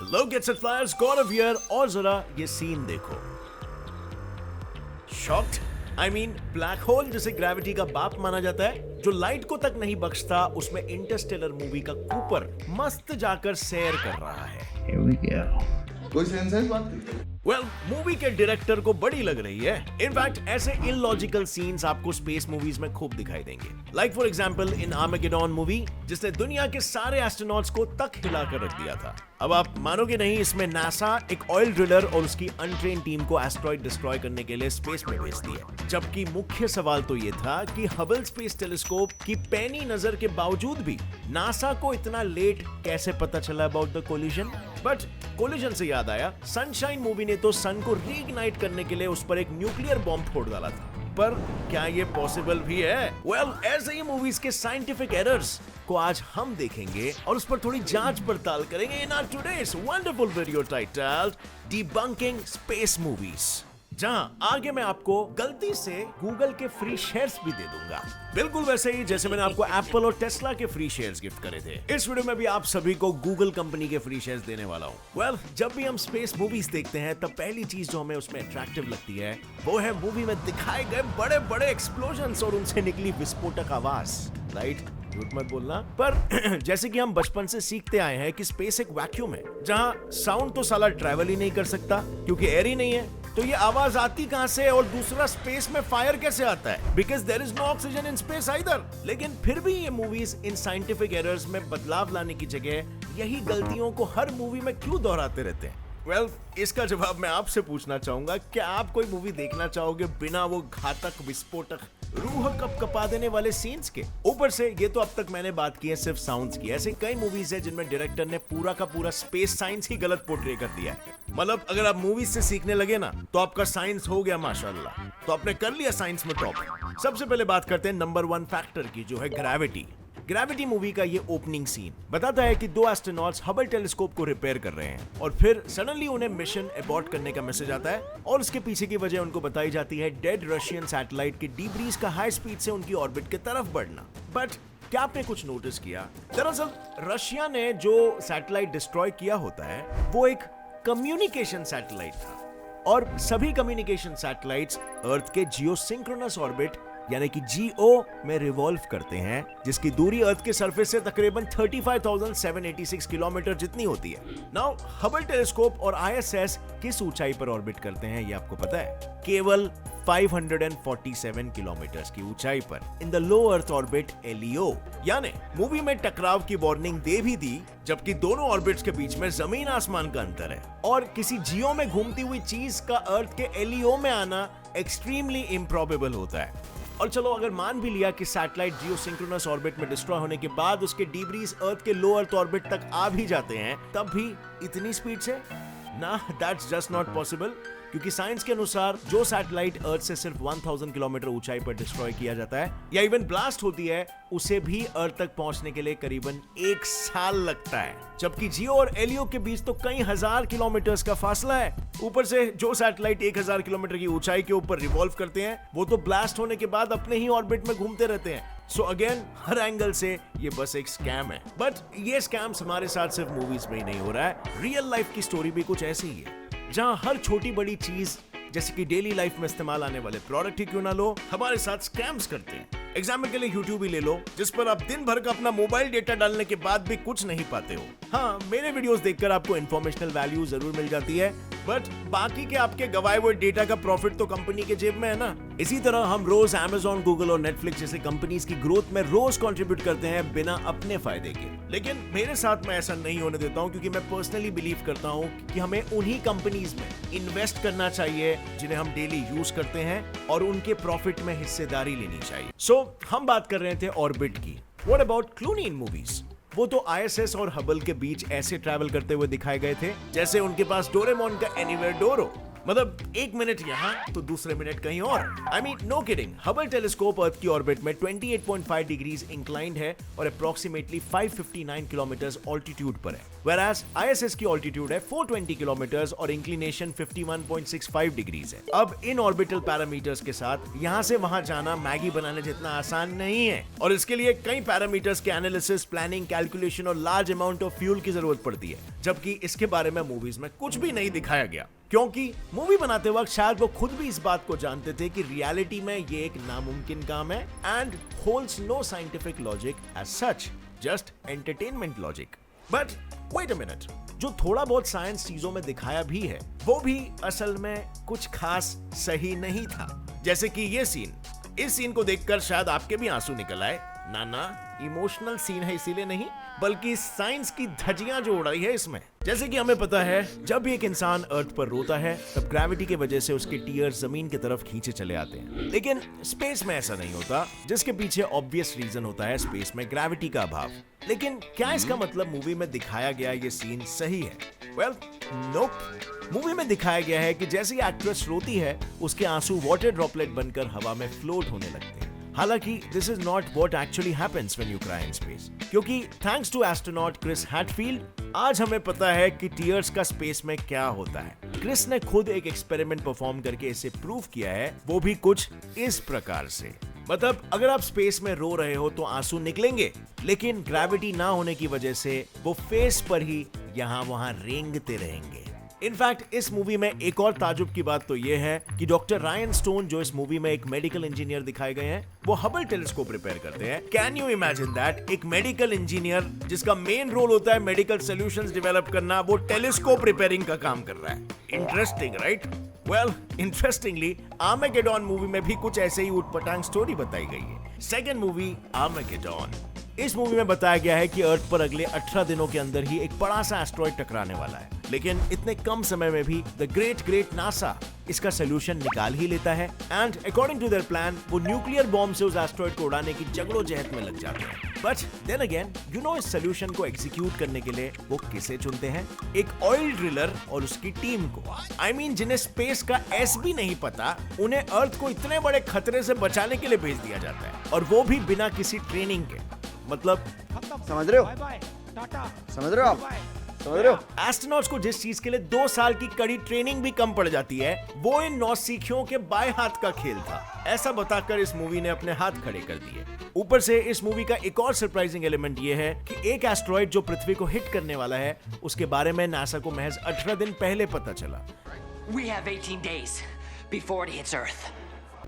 Look, it's it flyers, God of Year, और जरा ये सीन देखो। Shocked? I mean black hole जिसे ग्रेविटी का बाप माना जाता है, जो लाइट को तक नहीं बख्शता, उसमें इंटरस्टेलर मूवी का कूपर मस्त जाकर सैर कर रहा है। Here we go. कोई सेंस है इस बात की? वेल, मूवी के डायरेक्टर को बड़ी लग रही है। इनफैक्ट ऐसे इलॉजिकल सीन्स आपको स्पेस मूवीज में खूब दिखाई देंगे। Like for example in Armageddon movie, जिसने दुनिया के सारे एस्ट्रोनॉट्स को तक हिलाकर रख दिया था। अब आप मानोगे नहीं, इसमें नासा एक ऑयल ड्रिलर और उसकी अनट्रेन टीम को एस्ट्रॉइड डिस्ट्रॉय करने के लिए स्पेस में भेजती है। जबकि मुख्य सवाल तो ये था कि हबल स्पेस टेलीस्कोप की पैनी नजर के बावजूद भी नासा को इतना लेट कैसे पता चला about the collision. But collision से याद आया, सनशाइन मूवी ने तो सन को रीइग्नाइट करने के लिए उस पर एक न्यूक्लियर बॉम्ब फोड़ डाला था। पर क्या ये पॉसिबल भी है? वेल, ऐसे ही मूवीज के साइंटिफिक एरर्स को आज हम देखेंगे और उस पर थोड़ी जांच पड़ताल करेंगे in our today's wonderful video titled debunking space movies, जहां आगे मैं आपको गलती से गूगल के फ्री शेयर्स भी दे दूंगा, बिल्कुल वैसे ही जैसे मैंने आपको एप्पल और टेस्ला के फ्री शेयर्स गिफ्ट करे थे। इस वीडियो में भी आप सभी को गूगल कंपनी के फ्री शेयर्स देने वाला हूं। वेल, जब भी हम स्पेस मूवीज देखते हैं तब पहली चीज जो हमें उसमें अट्रैक्टिव लगती है वो है मूवी में दिखाए गए बड़े बड़े एक्सप्लोजन्स और उनसे निकली विस्फोटक आवाज, राइट? झूठ मत बोलना। पर जैसे कि हम बचपन से सीखते आए हैं कि स्पेस एक वैक्यूम है, जहां साउंड तो साला ट्रैवल ही नहीं कर सकता क्योंकि एयर ही नहीं है, तो ये आवाज आती कहां से? और दूसरा, स्पेस में फायर कैसे आता है? Because there is no oxygen in space either. लेकिन फिर भी ये मूवीज इन साइंटिफिक एरर्स में बदलाव लाने की जगह यही गलतियों को हर मूवी में क्यों दोहराते रहते हैं? वेल, इसका जवाब मैं आपसे पूछना चाहूंगा, क्या आप कोई मूवी देखना चाहोगे बिना वो घातक विस्फोटक रूह कपा देने वाले सीन्स के? ऊपर से ये तो अब तक मैंने बात की है सिर्फ साउंड्स की, ऐसे कई मूवीज है जिनमें डायरेक्टर ने पूरा का पूरा स्पेस साइंस ही गलत पोर्ट्रे कर दिया है। मतलब अगर आप मूवीज से सीखने लगे ना तो आपका साइंस हो गया माशाल्लाह, तो आपने कर लिया साइंस में टॉप। सबसे पहले बात करते हैं नंबर 1 फैक्टर की, जो है ग्रेविटी। ग्रेविटी मूवी का ये ओपनिंग सीन बताता है कि 2 एस्ट्रोनॉट्स हबल टेलीस्कोप को रिपेयर कर रहे हैं और फिर सडनली उन्हें मिशन अबॉर्ट करने का मैसेज आता है और उसके पीछे की वजह उनको बताई जाती है डेड रशियन सैटेलाइट के डीब्रीज का हाई स्पीड से उनकी ऑर्बिट की तरफ बढ़ना। बट क्या आपने कुछ नोटिस किया? दरअसल रशिया ने जो सैटेलाइट डिस्ट्रॉय किया होता है वो एक कम्युनिकेशन सैटेलाइट था, और सभी कम्युनिकेशन सैटेलाइट्स अर्थ के जियोसिंक्रोनस ऑर्बिट यानी कि जीओ में रिवॉल्व करते हैं, जिसकी दूरी अर्थ के सरफेस से तकरीबन 35,786 किलोमीटर जितनी होती है। नाउ हबल टेलीस्कोप और आईएसएस किस ऊंचाई पर ऑर्बिट करते हैं ये आपको पता है? केवल 547 किलोमीटर की ऊंचाई पर, in the low earth orbit LEO. यानी मूवी में टकराव की वार्निंग दे भी दी, जबकि दोनों ऑर्बिट्स के बीच में जमीन आसमान का अंतर है, और किसी जियो में घूमती हुई चीज का अर्थ के एलईओ में आना एक्सट्रीमली इम्प्रॉबेबल होता है। और चलो अगर मान भी लिया कि सैटेलाइट जियोसिंक्रोनस ऑर्बिट में डिस्ट्रॉय होने के बाद उसके डीब्रीज अर्थ के लो अर्थ ऑर्बिट तक आ भी जाते हैं, तब भी इतनी स्पीड से? ना, दैट्स जस्ट नॉट पॉसिबल, क्योंकि साइंस के अनुसार जो सैटेलाइट अर्थ से सिर्फ 1000 किलोमीटर ऊंचाई पर डिस्ट्रॉय किया जाता है या इवन ब्लास्ट होती है, उसे भी अर्थ तक पहुंचने के लिए करीबन 1 साल लगता है, जबकि जियो और एलईओ के बीच तो कई हजार किलोमीटर्स का फासला है। ऊपर से जो सैटेलाइट 1000 किलोमीटर की ऊंचाई के ऊपर रिवॉल्व करते हैं वो तो ब्लास्ट होने के बाद अपने ही ऑर्बिट में घूमते रहते हैं। सो अगेन, हर एंगल से ये बस एक स्कैम है। बट ये स्कैम्स हमारे साथ सिर्फ मूवीज में ही नहीं हो रहा है, रियल लाइफ की स्टोरी भी कुछ ऐसी ही है, जहां हर छोटी बड़ी चीज जैसे कि डेली लाइफ में इस्तेमाल आने वाले प्रोडक्ट ही क्यों ना लो, हमारे साथ स्कैम्स करते हैं। एग्जाम्पल के लिए यूट्यूब ही ले लो, जिस पर आप दिन भर का अपना मोबाइल डेटा डालने के बाद भी कुछ नहीं पाते हो। हाँ, मेरे वीडियोस देखकर आपको इन्फॉर्मेशनल वैल्यू जरूर मिल जाती है, बट बाकी के आपके गवाए हुए डेटा का प्रॉफिट तो कंपनी के जेब में है ना। इसी तरह हम रोज Amazon, गूगल और नेटफ्लिक्स जैसे कंपनीज की ग्रोथ में रोज कंट्रीब्यूट करते हैं बिना अपने फायदे के। लेकिन मेरे साथ मैं ऐसा नहीं होने देता हूं, क्योंकि मैं पर्सनली बिलीव करता हूं कि हमें उन्हीं कंपनीज में इन्वेस्ट करना चाहिए जिन्हें हम डेली यूज करते हैं, और उनके प्रॉफिट में हिस्सेदारी लेनी चाहिए। सो हम बात कर रहे थे ऑर्बिट की। What about Clooney in movies? वो तो आईएसएस और हबल के बीच ऐसे ट्रैवल करते हुए दिखाए गए थे जैसे उनके पास डोरेमोन का एनीवेयर डोर हो। मतलब एक मिनट यहाँ तो दूसरे मिनट कहीं और। I mean no kidding, Hubble telescope Earth की ऑर्बिट में 28.5 डिग्रीज इंक्लाइंड है और अप्रोक्सीमेटली 559 किलोमीटर ऑल्टीट्यूड पर है, whereas ISS की ऑल्टीट्यूड है 420 किलोमीटर और इंक्लिनेशन 51.65 डिग्रीज है। अब इन ऑर्बिटल पैरामीटर्स के साथ यहाँ से वहां जाना मैगी बनाने जितना आसान नहीं है और इसके लिए कई पैरामीटर्स के एनालिसिस, प्लानिंग, कैलकुलेशन और लार्ज अमाउंट ऑफ फ्यूल की जरूरत पड़ती है, जबकि इसके बारे में मूवीज में कुछ भी नहीं दिखाया गया, क्योंकि मूवी बनाते वक्त शायद वो खुद भी इस बात को जानते थे कि रियलिटी में ये एक नामुमकिन काम है and holds no scientific logic as such, just entertainment logic. But wait a minute, जो थोड़ा बहुत साइंस चीजों में दिखाया भी है वो भी असल में कुछ खास सही नहीं था। जैसे कि ये सीन, इस सीन को देखकर शायद आपके भी आंसू निकल आए। ना इमोशनल सीन है इसीलिए नहीं, बल्कि साइंस की धज्जियां जो उड़ाई है इसमें। जैसे कि हमें पता है, जब भी एक इंसान अर्थ पर रोता है तब ग्रेविटी की वजह से उसके टीयर्स जमीन की तरफ खींचे चले आते हैं, लेकिन स्पेस में ऐसा नहीं होता, जिसके पीछे ऑब्वियस रीजन होता है स्पेस में ग्रेविटी का अभाव। लेकिन क्या इसका मतलब मूवी में दिखाया गया ये सीन सही है? वेल, नोप। मूवी में दिखाया गया है कि जैसे ही एक्ट्रेस रोती है उसके आंसू वाटर ड्रॉपलेट बनकर हवा में फ्लोट होने लगते हैं। हालांकि this is not what actually happens when you cry in space, क्योंकि thanks to astronaut Chris Hadfield आज हमें पता है कि टीयर्स का स्पेस में क्या होता है। क्रिस ने खुद एक एक्सपेरिमेंट परफॉर्म करके इसे प्रूव किया है, वो भी कुछ इस प्रकार से। मतलब अगर आप स्पेस में रो रहे हो तो आंसू निकलेंगे, लेकिन ग्रेविटी ना होने की वजह से वो फेस पर ही यहाँ वहां रेंगते रहेंगे। इनफैक्ट इस मूवी में एक और ताजुब की बात तो ये है कि डॉक्टर रायन स्टोन, जो इस मूवी में एक मेडिकल इंजीनियर दिखाए गए हैं, वो हबल टेलीस्कोप रिपेयर करते हैं। Can you imagine that? एक मेडिकल इंजीनियर जिसका मेन रोल होता है मेडिकल सॉल्यूशंस डेवलप करना, वो टेलीस्कोप रिपेयरिंग का काम कर रहा है। Interesting, right? Well, interestingly Armageddon movie में भी कुछ ऐसे ही उटपटांग स्टोरी बताई गई है। Second movie Armageddon. इस मूवी में बताया गया है कि अर्थ पर अगले 18 दिनों के अंदर ही एक बड़ा सा एस्ट्रॉइड टकराने वाला है, लेकिन इतने कम समय में भी द ग्रेट नासा इसका सोल्यूशन निकाल ही लेता है and according to their plan वो न्यूक्लियर बॉम्ब से उस एस्ट्रॉइड को उड़ाने की जगड़ोजहद में लग जाते हैं। But then again you know, इस सोल्यूशन को एग्जीक्यूट करने के लिए वो किसे चुनते हैं? एक ऑयल ड्रिलर और उसकी टीम को। आई मीन जिन्हें स्पेस का एस भी नहीं पता, उन्हें अर्थ को इतने बड़े खतरे से बचाने के लिए भेज दिया जाता है, और वो भी बिना किसी ट्रेनिंग के। मतलब समझ रहे हो? समझ रहे हो आप? समझ रहे हो? एस्ट्रोनॉट्स को जिस चीज के लिए 2 साल की कड़ी ट्रेनिंग भी कम पड़ जाती है, वो इन नौसिखियों के बाएं हाथ का खेल था, ऐसा बताकर इस मूवी ने अपने हाथ खड़े कर दिए। ऊपर से इस मूवी का एक और सरप्राइजिंग एलिमेंट ये है कि एक एस्ट्रॉइड जो पृथ्वी को हिट करने वाला है, उसके बारे में नासा को महज 18 दिन पहले पता चला। We have 18 days before it hits Earth.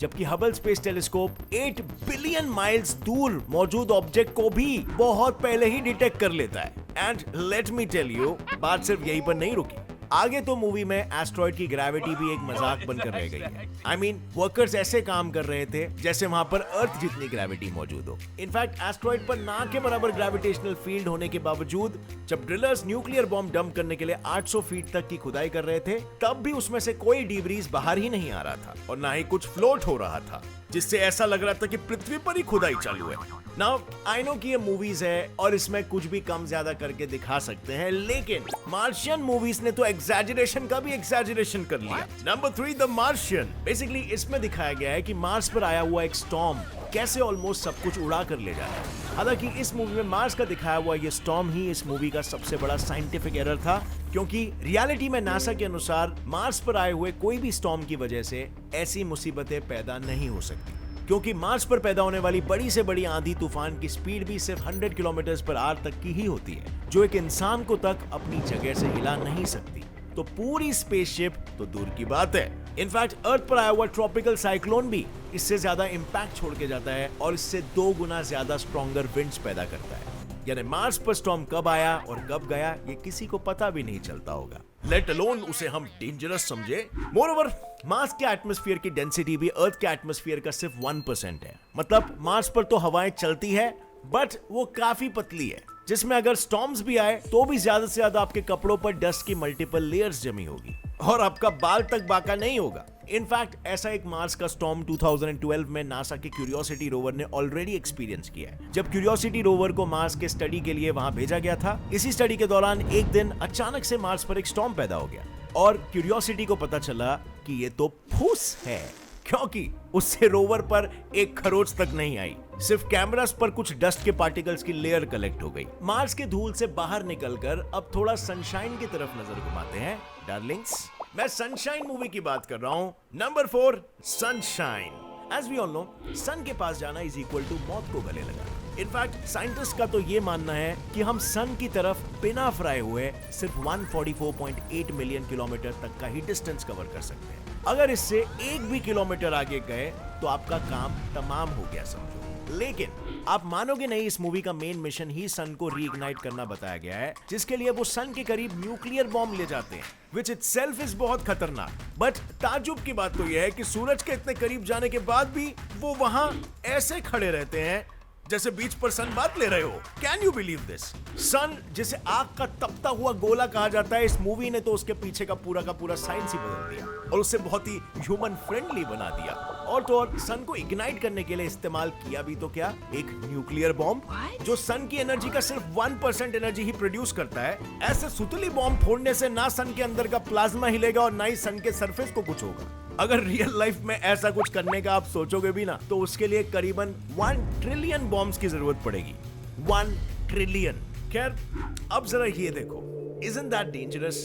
जबकि Hubble space telescope 8 billion miles दूर मौजूद ऑब्जेक्ट को भी बहुत पहले ही डिटेक्ट कर लेता है। And let me tell you, बात सिर्फ यहीं पर नहीं रुकी। आगे तो मूवी में एस्ट्रॉइड की ग्रेविटी भी एक मजाक बनकर रह गई है। आई मीन वर्कर्स ऐसे काम कर रहे थे जैसे वहां पर अर्थ जितनी ग्रेविटी मौजूद हो। इनफैक्ट एस्ट्रॉइड पर ना के बराबर ग्रेविटेशनल फील्ड होने के बावजूद जब ड्रिलर्स न्यूक्लियर बॉम्ब डंप करने के लिए 800 फीट तक की खुदाई कर रहे थे, तब भी उसमें से कोई डिब्रीज बाहर ही नहीं आ रहा था और ना ही कुछ फ्लोट हो रहा था, जिससे ऐसा लग रहा था कि पृथ्वी पर ही खुदाई चालू है। नाउ आई नो कि ये मूवीज है और इसमें कुछ भी कम ज्यादा करके दिखा सकते हैं, लेकिन मार्शियन मूवीज ने तो एग्जैजरेशन का भी एग्जैजरेशन कर लिया। Number 3, the Martian. बेसिकली इसमें दिखाया गया है कि मार्स पर आया हुआ एक स्टॉर्म कैसे ऑलमोस्ट सब कुछ उड़ा कर ले जाता है। हालांकि इस मूवी में मार्स का दिखाया हुआ ये स्टॉर्म ही इस मूवी का सबसे बड़ा साइंटिफिक एरर था, क्योंकि रियलिटी में नासा के अनुसार मार्स पर आए हुए कोई भी स्टॉर्म की वजह से ऐसी मुसीबतें पैदा नहीं हो सकती, क्योंकि मार्स पर पैदा होने वाली बड़ी से बड़ी आंधी तूफान की स्पीड भी सिर्फ 100 किलोमीटर पर आवर तक की ही होती है, जो एक इंसान को तक अपनी जगह से हिला नहीं सकती। तो पूरी स्पेसशिप तो दूर की बात है, इनफैक्ट अर्थ पर आया हुआ ट्रॉपिकल साइक्लोन भी इससे ज्यादा इंपैक्ट छोड़ के जाता है और इससे 2 गुना ज्यादा स्ट्रॉन्गर विंड्स पैदा करता है। यानी मार्स पर स्टॉर्म कब आया और कब गया ये किसी को पता भी नहीं चलता होगा, लेट अलोन उसे हम डेंजरस समझे। मोरओवर मार्स के एटमॉस्फेयर की डेंसिटी भी अर्थ के एटमॉस्फेयर का सिर्फ 1% है। मतलब मार्स पर तो हवाएं चलती है, बट वो काफी पतली है, जिसमें अगर स्टॉर्म्स भी आए तो भी ज्यादा से ज्यादा आपके कपड़ों पर डस्ट की मल्टीपल लेयर्स जमी होगी और आपका बाल तक बाका नहीं होगा। इनफैक्ट ऐसा एक मार्स का स्टॉर्म 2012 में नासा के क्यूरियोसिटी रोवर ने ऑलरेडी एक्सपीरियंस किया है। जब क्यूरियोसिटी रोवर को मार्स के स्टडी के लिए वहां भेजा गया था, इसी स्टडी के दौरान एक दिन अचानक से मार्स पर एक स्टॉर्म पैदा हो गया, और क्यूरियोसिटी को पता चला कि ये तो फूस है, क्योंकि उससे रोवर पर एक खरोच तक नहीं आई, सिर्फ कैमरास पर कुछ डस्ट के पार्टिकल्स की लेयर कलेक्ट हो गई। मार्स के धूल से बाहर निकलकर अब थोड़ा सनशाइन की तरफ नजर घुमाते हैं डार्लिंग्स। मैं सनशाइन मूवी की बात कर रहा हूं। Number 4, Sunshine. As we all know, sun के पास जाना इज इक्वल टू मौत को गले लगा। इनफैक्ट साइंटिस्ट का तो ये मानना है कि हम सन की तरफ बिना फ्राई हुए सिर्फ 144.8 मिलियन किलोमीटर तक का ही डिस्टेंस कवर कर सकते हैं। अगर इससे 1 भी किलोमीटर आगे गए तो आपका काम तमाम हो गया समझो। लेकिन आप मानोगे नहीं, इस मूवी का मेन मिशन ही सन को रीइग्नाइट करना बताया गया है, जिसके लिए वो सन के करीब न्यूक्लियर बॉम्ब ले जाते हैं, विच इटसेल्फ इज बहुत खतरनाक। बट ताजुब की बात तो यह है कि सूरज के इतने करीब जाने के बाद भी वो वहां ऐसे खड़े रहते हैं जैसे बीच पर सन बात ले रहे हो। Can you believe this? Sun, जिसे आग का तपता हुआ गोला कहा जाता है, इस मूवी ने तो उसके पीछे का पूरा साइंस ही बदल दिया और उसे बहुत ही ह्यूमन फ्रेंडली बना दिया। और तो और सन को इग्नाइट करने के लिए इस्तेमाल किया भी तो क्या, एक न्यूक्लियर बॉम्ब, जो सन की एनर्जी का सिर्फ 1% एनर्जी ही प्रोड्यूस करता है। ऐसे सुतली बॉम्ब फोड़ने से ना सन के अंदर का प्लाज्मा हिलेगा और ना ही सन के सरफेस को कुछ होगा। अगर रियल लाइफ में ऐसा कुछ करने का आप सोचोगे भी ना, तो उसके लिए करीबन 1 ट्रिलियन बॉम्ब्स की जरूरत पड़ेगी। 1 ट्रिलियन। खैर, अब जरा ये देखो, isn't that dangerous?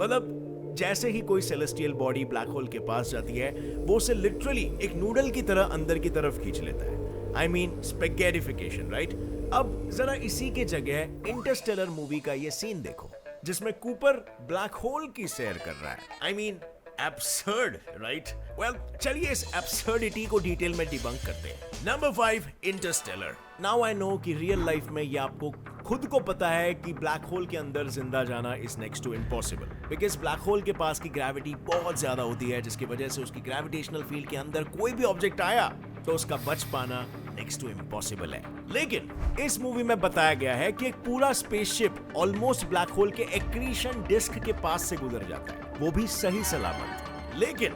मतलब जैसे ही कोई सेलेस्टियल बॉडी ब्लैक होल के पास जाती है, वो उसे लिटरली एक नूडल की तरह अंदर की तरफ खींच लेता है। I mean spaghettification, right? अब जरा इसी के जगह इंटरस्टेलर मूवी का ये सीन देखो, जिसमें कूपर ब्लैक होल की सैर कर रहा है। I mean absurd, right? Well, चलिए इस absurdity को डिटेल में डिबंक करते हैं। Number 5, Interstellar. Now I know कि रियल लाइफ में ये आपको खुद को पता है कि ब्लैक होल के अंदर जिंदा जाना is next to impossible, because black hole के पास की ग्रेविटी बहुत ज्यादा होती है, जिसकी वजह से उसकी ग्रेविटेशनल फील्ड के अंदर कोई भी ऑब्जेक्ट आया तो उसका बच पाना नेक्स्ट टू इम्पॉसिबल है। लेकिन इस मूवी में बताया गया है कि एक पूरा स्पेसशिप ऑलमोस्ट ब्लैक होल के एक्रीशन डिस्क के पास से गुजर जाता है, वो भी सही सलामत। लेकिन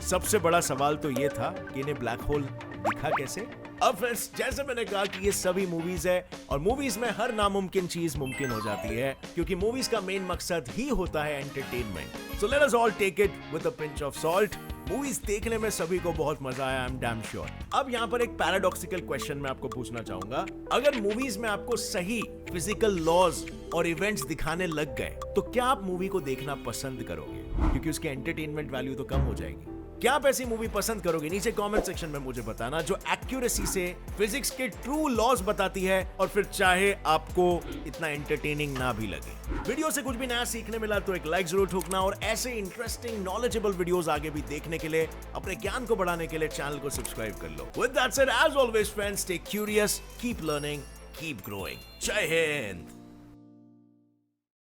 सबसे बड़ा सवाल तो ये था कि इन्हें ब्लैक होल दिखा कैसे? अब फ्रेंड्स, जैसे मैंने कहा कि ये सभी मूवीज है और मूवीज में हर नामुमकिन चीज मुमकिन हो जाती है, क्योंकि मूवीज का मेन मकसद ही होता है entertainment. So let us all take it with a pinch of salt. Movies देखने में सभी को बहुत मजा आया, आई एम डैम श्योर। अब यहाँ पर एक पैराडॉक्सिकल क्वेश्चन मैं आपको पूछना चाहूंगा। अगर मूवीज में आपको सही फिजिकल लॉज और इवेंट्स दिखाने लग गए, तो क्या आप मूवी को देखना पसंद करोगे? क्योंकि उसकी एंटरटेनमेंट वैल्यू तो कम हो जाएगी। क्या आप ऐसी मूवी पसंद करोगे? नीचे कमेंट सेक्शन में मुझे बताना, जो एक्यूरेसी से फिजिक्स के ट्रू लॉज बताती है और फिर चाहे आपको इतना एंटरटेनिंग ना भी लगे। वीडियो से कुछ भी नया सीखने मिला तो एक लाइक जरूर ठोकना, और ऐसे इंटरेस्टिंग नॉलेजेबल वीडियोस आगे भी देखने के लिए, अपने ज्ञान को बढ़ाने के लिए चैनल को सब्सक्राइब कर लो। With that said, as always friends, stay curious, keep learning, keep growing. जय हिंद।